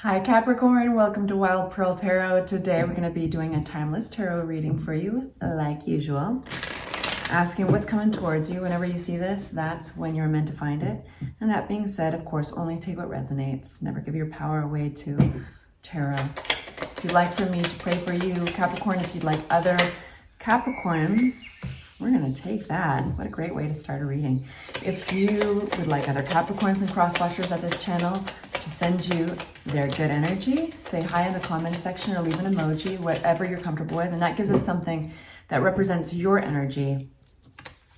Hi Capricorn, welcome to Wild Pearl Tarot. Today we're going to be doing a timeless tarot reading for you, like usual. Asking what's coming towards you. Whenever you see this, that's when you're meant to find it. And that being said, of course, only take what resonates. Never give your power away to tarot. If you'd like for me to pray for you, Capricorn, if you'd like other Capricorns, we're going to take that. What a great way to start a reading. If you would like other Capricorns and crosswatchers at this channel to send you their good energy, say hi in the comments section or leave an emoji, whatever you're comfortable with. And that gives us something that represents your energy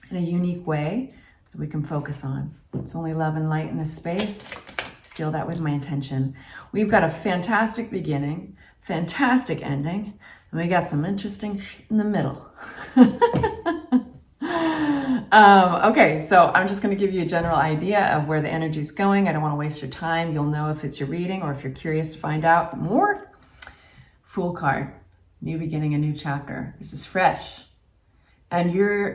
in a unique way that we can focus on. It's only love and light in this space. Seal that with my intention. We've got a fantastic beginning, fantastic ending, and we got some interesting shit in the middle. Okay, so I'm just going to give you a general idea of where the energy is going. I don't want to waste your time. You'll know if it's your reading or if you're curious to find out more. Fool card, new beginning, a new chapter. This is fresh. And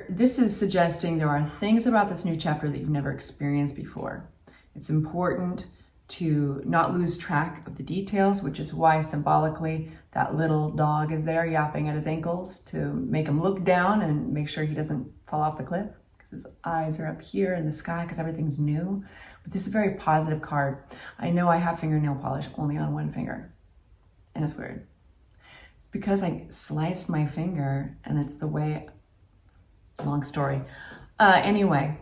this is suggesting there are things about this new chapter that you've never experienced before. It's important to not lose track of the details, which is why symbolically that little dog is there yapping at his ankles to make him look down and make sure he doesn't fall off the cliff, because his eyes are up here in the sky because everything's new. But this is a very positive card. I know I have fingernail polish only on one finger, and it's weird. It's because I sliced my finger, and it's the way, long story. Anyway,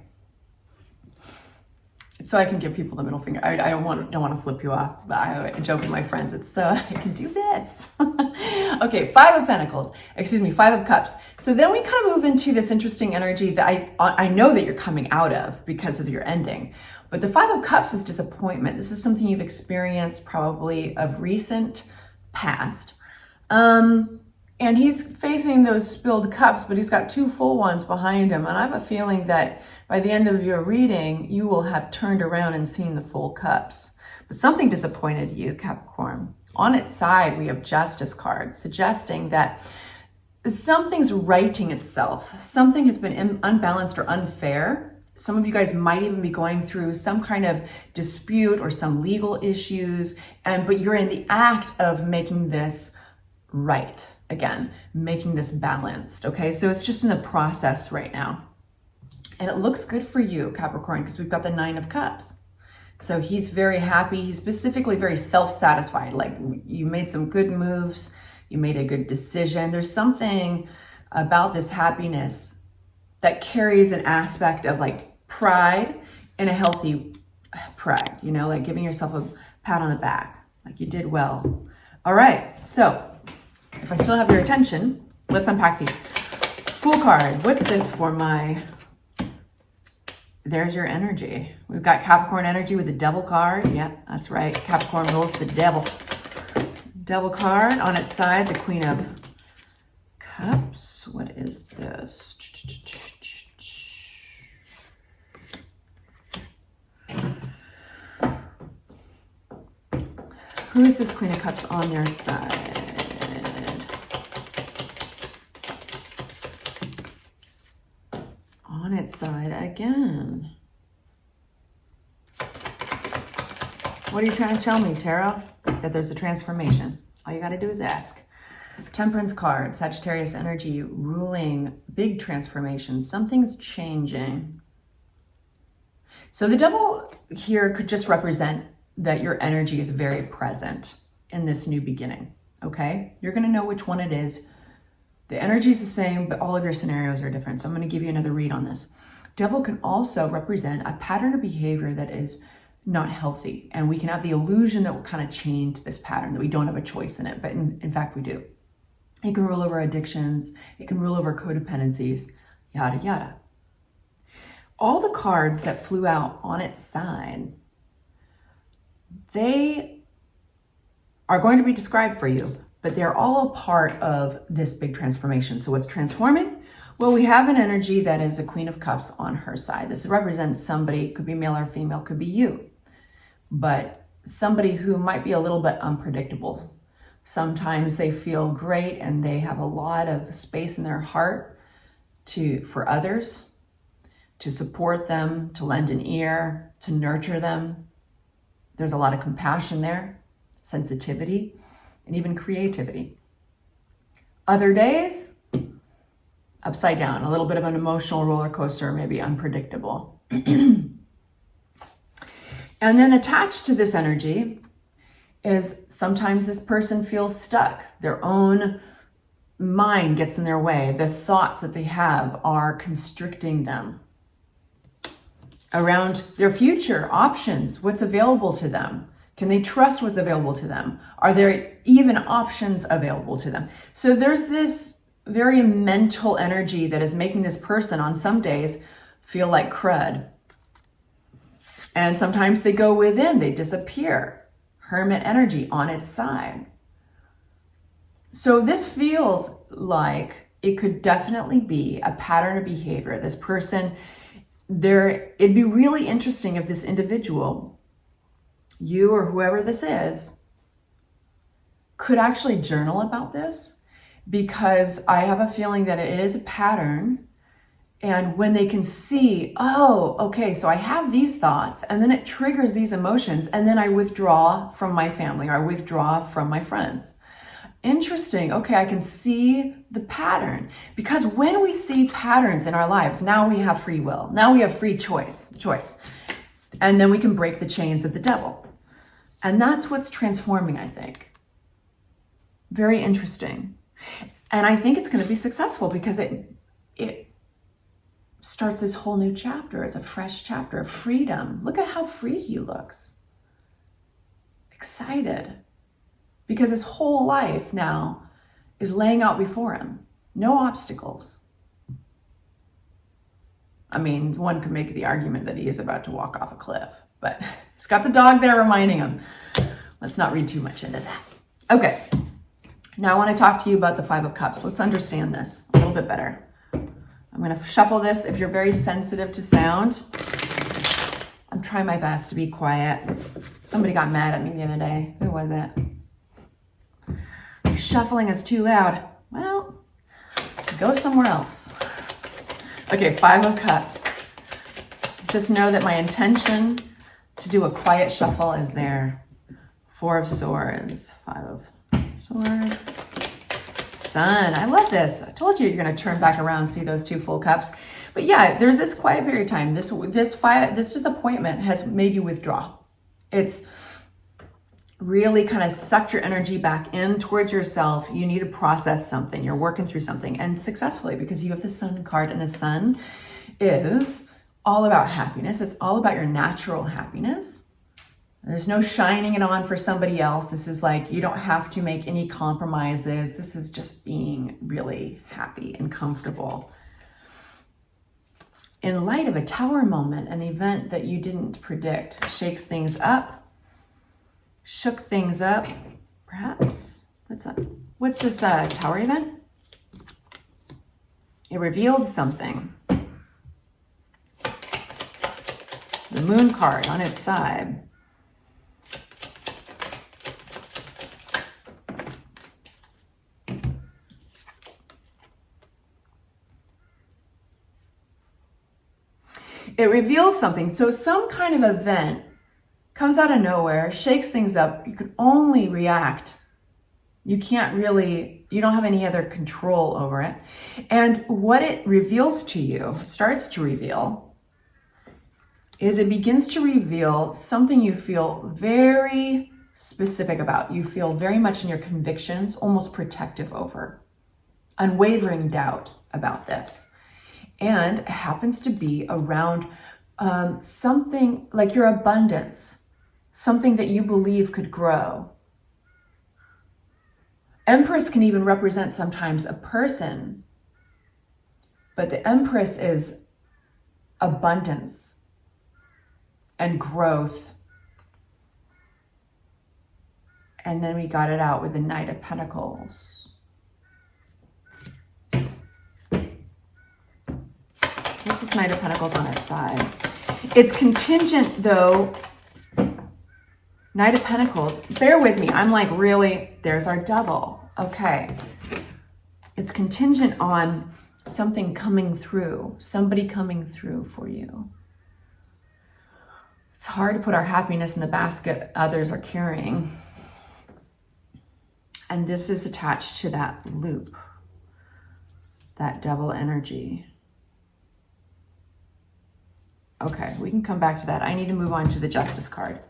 so I can give people the middle finger. I don't want to flip you off, but I joke with my friends. It's I can do this. Okay, Five of Cups. So then we kind of move into this interesting energy that I know that you're coming out of because of your ending. But the Five of Cups is disappointment. This is something you've experienced probably of recent past. And he's facing those spilled cups, but he's got two full ones behind him. And I have a feeling that by the end of your reading, you will have turned around and seen the full cups. But something disappointed you, Capricorn. On its side, we have Justice card, suggesting that something's righting itself. Something has been unbalanced or unfair. Some of you guys might even be going through some kind of dispute or some legal issues, but you're in the act of making this right. Again, making this balanced, okay? So it's just in the process right now. And it looks good for you, Capricorn, because we've got the Nine of Cups. So he's very happy. He's specifically very self-satisfied. Like, you made some good moves. You made a good decision. There's something about this happiness that carries an aspect of like pride, and a healthy pride, you know, like giving yourself a pat on the back, like you did well. All right, so if I still have your attention, let's unpack these. Fool card, what's this for my... There's your energy. We've got Capricorn energy with the Devil card. Yeah, that's right. Capricorn rules the devil. Devil card on its side, the Queen of Cups. What is this? Who is this Queen of Cups on their side? On its side again. What are you trying to tell me, Tarot? That there's a transformation. All you got to do is ask. Temperance card, Sagittarius energy, ruling big transformation. Something's changing. So the Devil here could just represent that your energy is very present in this new beginning, okay? You're going to know which one it is. The energy is the same, but all of your scenarios are different. So I'm going to give you another read on this. Devil can also represent a pattern of behavior that is not healthy. And we can have the illusion that we're kind of chained to this pattern, that we don't have a choice in it. But in fact, we do. It can rule over addictions. It can rule over codependencies, yada, yada. All the cards that flew out on its side, they are going to be described for you, but they're all a part of this big transformation. So what's transforming? Well, we have an energy that is a Queen of Cups on her side. This represents somebody, could be male or female, could be you, but somebody who might be a little bit unpredictable. Sometimes they feel great and they have a lot of space in their heart for others, to support them, to lend an ear, to nurture them. There's a lot of compassion there. sensitivity, and even creativity. Other days, upside down, a little bit of an emotional roller coaster, maybe unpredictable. And then attached to this energy is sometimes this person feels stuck. Their own mind gets in their way. The thoughts that they have are constricting them around their future options, what's available to them. Can they trust what's available to them? Are there even options available to them? So there's this very mental energy that is making this person on some days feel like crud. And sometimes they go within, they disappear. Hermit energy on its side. So this feels like it could definitely be a pattern of behavior. This person, it'd be really interesting if this individual, you or whoever this is, could actually journal about this, because I have a feeling that it is a pattern. And when they can see, oh, okay, so I have these thoughts, and then it triggers these emotions, and then I withdraw from my family, or I withdraw from my friends. Interesting. Okay, I can see the pattern. Because when we see patterns in our lives, now we have free will. Now we have free choice. And then we can break the chains of the devil. And that's what's transforming, I think. Very interesting. And I think it's going to be successful, because it starts this whole new chapter. It's a fresh chapter of freedom. Look at how free he looks. Excited. Because his whole life now is laying out before him. No obstacles. I mean, one could make the argument that he is about to walk off a cliff, but he's got the dog there reminding him. Let's not read too much into that. Okay. Now I want to talk to you about the Five of Cups. Let's understand this a little bit better. I'm going to shuffle this. If you're very sensitive to sound, I'm trying my best to be quiet. Somebody got mad at me the other day. Who was it? Shuffling is too loud. Well, go somewhere else. Okay, Five of Cups. Just know that my intention to do a quiet shuffle is there. Four of Swords. Five of Swords. Sun. I love this. I told you you're going to turn back around and see those two full cups. But yeah, there's this quiet period of time. This disappointment has made you withdraw. It's really kind of sucked your energy back in towards yourself. You need to process something. You're working through something, and successfully, because you have the Sun card, and the Sun is all about happiness. It's all about your natural happiness. There's no shining it on for somebody else. This is like, you don't have to make any compromises. This is just being really happy and comfortable. In light of a Tower moment, an event that you didn't predict, shakes things up, shook things up, perhaps. What's this Tower event? It revealed something. The Moon card on its side. It reveals something. So some kind of event comes out of nowhere, shakes things up. You can only react. You don't have any other control over it. And what it reveals to you, starts to reveal, is it begins to reveal something you feel very specific about. You feel very much in your convictions, almost protective over. Unwavering doubt about this. And it happens to be around something like your abundance, something that you believe could grow. Empress can even represent sometimes a person, but the Empress is abundance and growth. And then we got it out with the Knight of Pentacles. What's this Knight of Pentacles on its side? It's contingent though. Knight of Pentacles, bear with me. I'm like, really? There's our Devil. Okay. It's contingent on something coming through, somebody coming through for you. It's hard to put our happiness in the basket others are carrying. And this is attached to that loop, that devil energy. Okay, we can come back to that. I need to move on to the Justice card.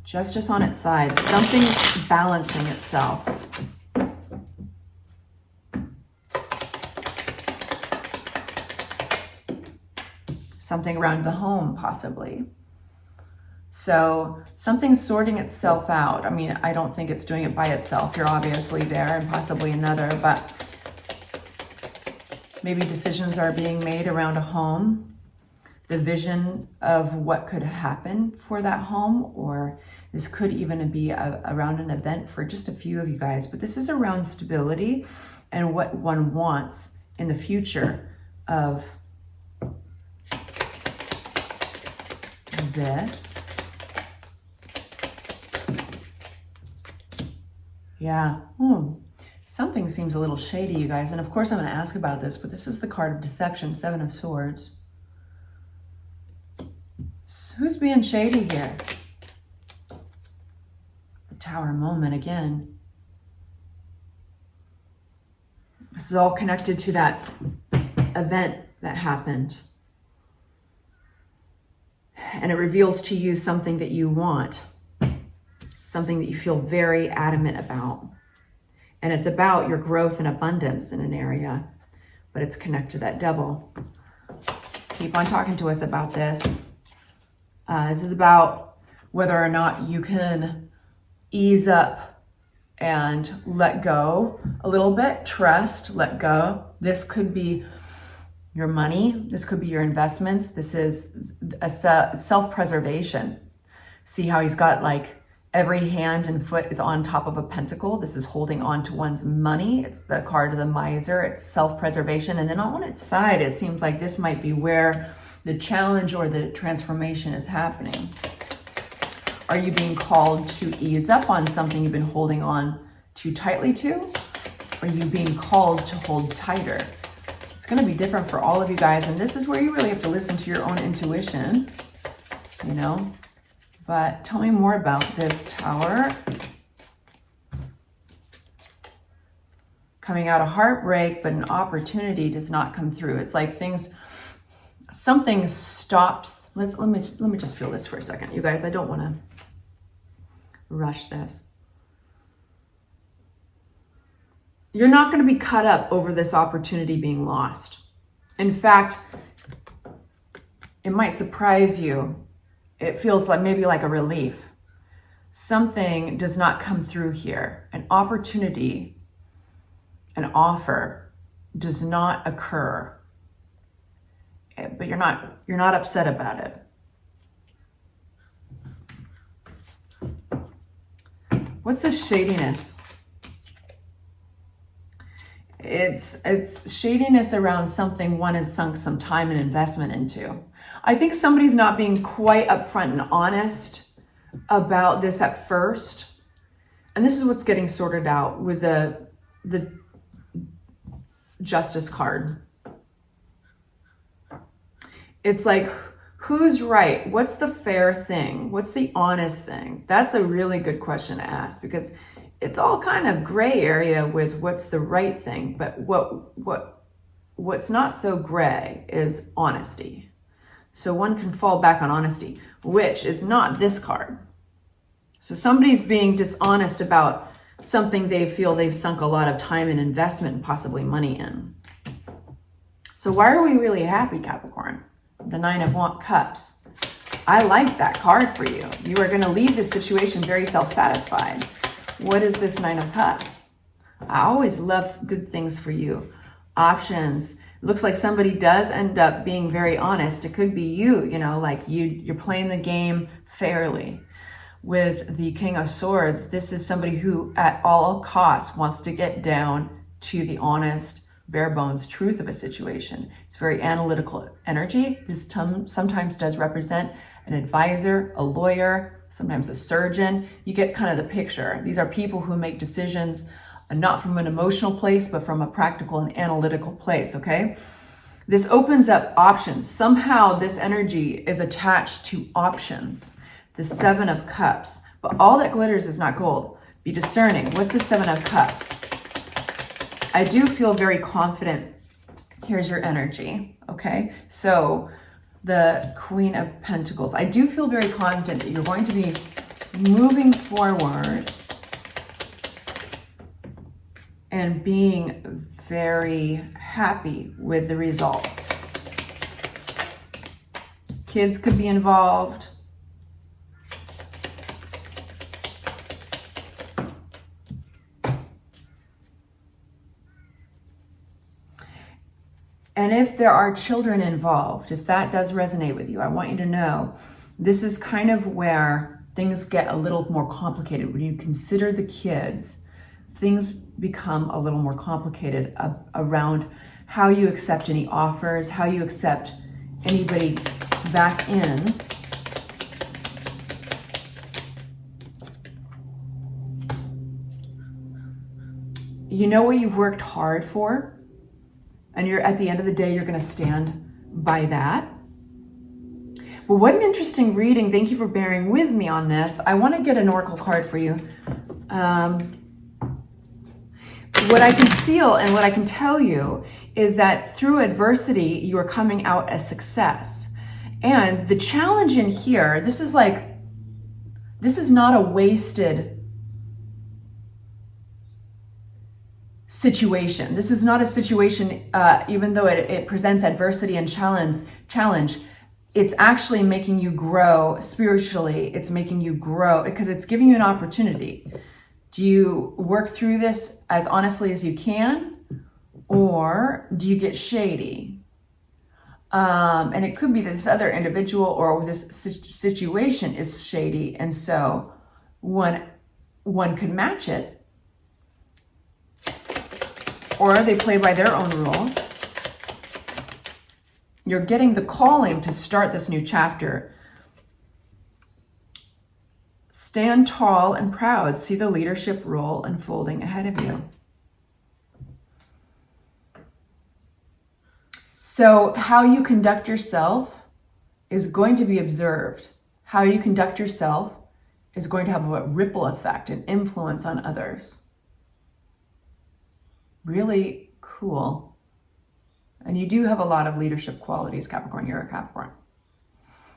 Justice on its side, something balancing itself. Something around the home, possibly. So something's sorting itself out. I mean, I don't think it's doing it by itself. You're obviously there and possibly another, but maybe decisions are being made around a home. The vision of what could happen for that home, or this could even be around an event for just a few of you guys, but this is around stability and what one wants in the future of this. Yeah. Something seems a little shady, you guys, and of course I'm going to ask about this, but this is the card of deception, Seven of Swords. Who's being shady here? The Tower moment again. This is all connected to that event that happened. And it reveals to you something that you want. Something that you feel very adamant about. And it's about your growth and abundance in an area. But it's connected to that devil. Keep on talking to us about this. This is about whether or not you can ease up and let go a little bit, trust, let go. This could be your money. This could be your investments. This is a self-preservation. See how he's got like every hand and foot is on top of a pentacle. This is holding on to one's money. It's the card of the miser. It's self-preservation. And then on its side, it seems like this might be where the challenge or the transformation is happening. Are you being called to ease up on something you've been holding on too tightly to? Are you being called to hold tighter? It's going to be different for all of you guys. And this is where you really have to listen to your own intuition, you know. But tell me more about this Tower. Coming out of heartbreak, but an opportunity does not come through. It's like something stops. Let me just feel this for a second. You guys, I don't want to rush this. You're not going to be cut up over this opportunity being lost. In fact, it might surprise you. It feels like maybe like a relief. Something does not come through here. An opportunity, an offer does not occur. But you're not upset about it. What's this shadiness? It's shadiness around something one has sunk some time and investment into. I think somebody's not being quite upfront and honest about this at first. And this is what's getting sorted out with the Justice card. It's like, who's right? What's the fair thing? What's the honest thing? That's a really good question to ask, because it's all kind of gray area with what's the right thing. But what's not so gray is honesty. So one can fall back on honesty, which is not this card. So somebody's being dishonest about something they feel they've sunk a lot of time and investment and possibly money in. So why are we really happy, Capricorn? The Nine of Cups. I like that card for you. You are going to leave this situation very self-satisfied. What is this Nine of Cups? I always love good things for you. Options. It looks like somebody does end up being very honest. It could be you, you know, like you're playing the game fairly. With the King of Swords, this is somebody who at all costs wants to get down to the honest, bare bones truth of a situation. It's very analytical energy. This sometimes does represent an advisor, a lawyer, sometimes a surgeon. You get kind of the picture. These are people who make decisions not from an emotional place, but from a practical and analytical place, okay? This opens up options. Somehow this energy is attached to options. The Seven of Cups. But all that glitters is not gold. Be discerning. What's the Seven of Cups? I do feel very confident. Here's your energy, okay? So the Queen of Pentacles. I do feel very confident that you're going to be moving forward and being very happy with the results. Kids could be involved. And if there are children involved, if that does resonate with you, I want you to know this is kind of where things get a little more complicated. When you consider the kids, things become a little more complicated around how you accept any offers, how you accept anybody back in. You know what you've worked hard for? And you're at the end of the day, you're going to stand by that. Well, what an interesting reading. Thank you for bearing with me on this. I want to get an oracle card for you. What I can feel and what I can tell you is that through adversity, you are coming out a success. And the challenge in here, this is not a wasted situation. This is not a situation, even though it presents adversity and challenge, it's actually making you grow spiritually. It's making you grow because it's giving you an opportunity. Do you work through this as honestly as you can, or do you get shady? And it could be that this other individual or this situation is shady, and so one could match it, or they play by their own rules. You're getting the calling to start this new chapter. Stand tall and proud. See the leadership role unfolding ahead of you. So how you conduct yourself is going to be observed. How you conduct yourself is going to have a ripple effect and influence on others. Really cool. And you do have a lot of leadership qualities, Capricorn. You're a Capricorn.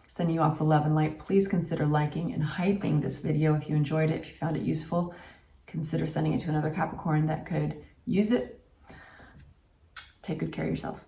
Sending you off the love and light. Please consider liking and hyping this video if you enjoyed it. If you found it useful, consider sending it to another Capricorn that could use it. Take good care of yourselves.